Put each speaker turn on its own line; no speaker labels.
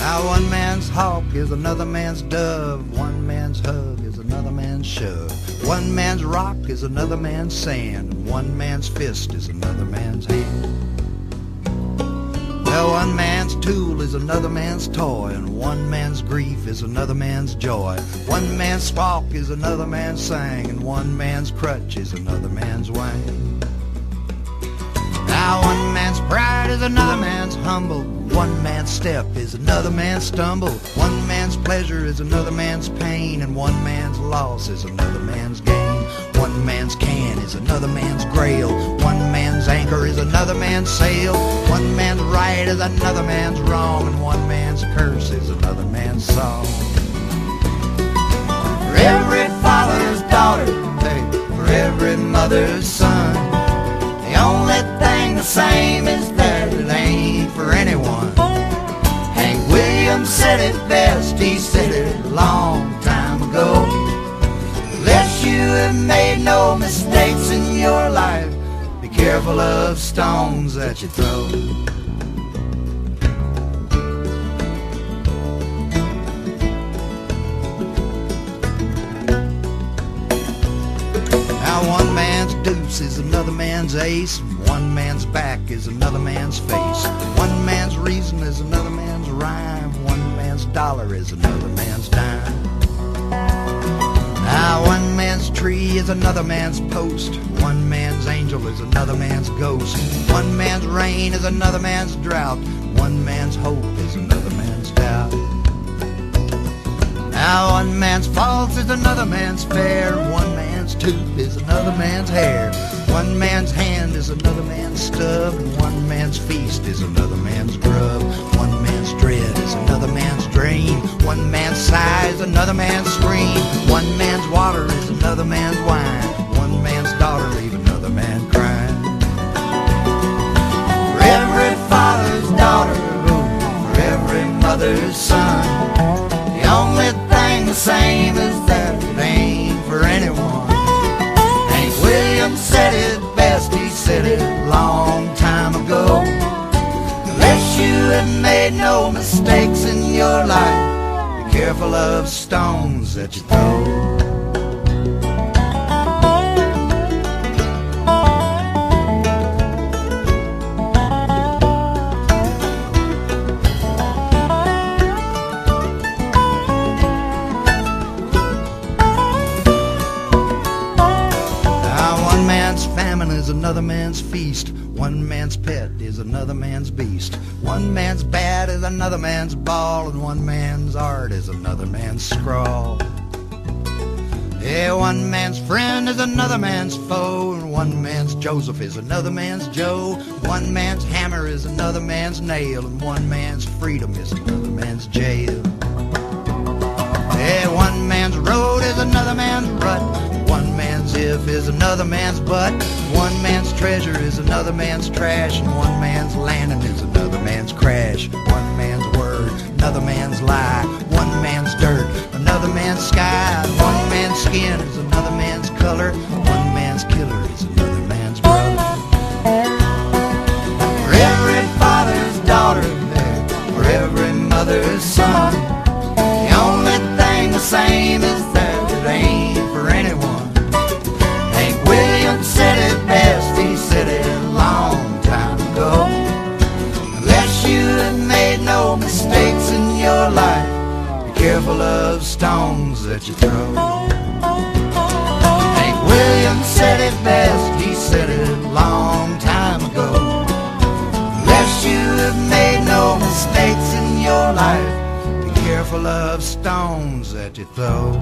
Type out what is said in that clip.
Now one man's hawk is another man's dove, one man's hug is another man's shove, one man's rock is another man's sand, and one man's fist is another man's hand. Well, one man's tool is another man's toy, and one man's grief is another man's joy. One man's squawk is another man's sang, and one man's crutch is another man's wang. Now one man's pride is another man's humble, one man's step is another man's stumble, one man's pleasure is another man's pain, and one man's loss is another man's gain. One man's can is another man's grail, one man's anchor is another man's sail, one man's right is another man's wrong, and one man's curse is another man's song. For every father's daughter, for every mother's son, the only thing the same is that it ain't for anyone. Hank Williams said it best, he said it a long time ago. Unless you have made no mistakes in your life, be careful of stones that you throw. Now one man's deuce is another man's ace, one man's back is another man's face, one man's reason is another man's rhyme, one man's dollar is another man's dime. Now one man's tree is another man's post, one man's angel is another man's ghost, one man's rain is another man's drought, one man's hope is another man's doubt. Now one man's faults is another man's fair, one man's tooth is another man's hair, one man's hand is another man's stub, and one man's feast is another man's grub. One man's dread is another man's dream, one man's sigh is another man's scream, one man's water is another man's wine, one man's daughter leave another man crying. For every father's daughter, for every mother's son, the only thing the same is that it ain't for anyone. Hank Williams said it best, he said it a long time ago. Unless you have made no mistakes in your life, be careful of stones that you throw. Famine is another man's feast, one man's pet is another man's beast, one man's bat is another man's ball, and one man's art is another man's scrawl. Yeah, one man's friend is another man's foe, and one man's Joseph is another man's Joe, one man's hammer is another man's nail, and one man's freedom is another man's jail. Yeah, one man's road is another man's rut, one man's if is another man's butt, one man's treasure is another man's trash, and one man's landing is another man's crash. One man's word, another man's lie, one man's dirt, another man's sky, one man's skin is another man's color, one man's killer is another man's brother. For every father's daughter, for every mother's son, the only thing the same is that it ain't for anyone. Hank Williams said it best, he said it a long time ago. Unless you have made no mistakes in your life, be careful of stones that you throw. Hank Williams said it best, he said it a long time ago. Unless you have made no mistakes in your life, be careful of stones that you throw.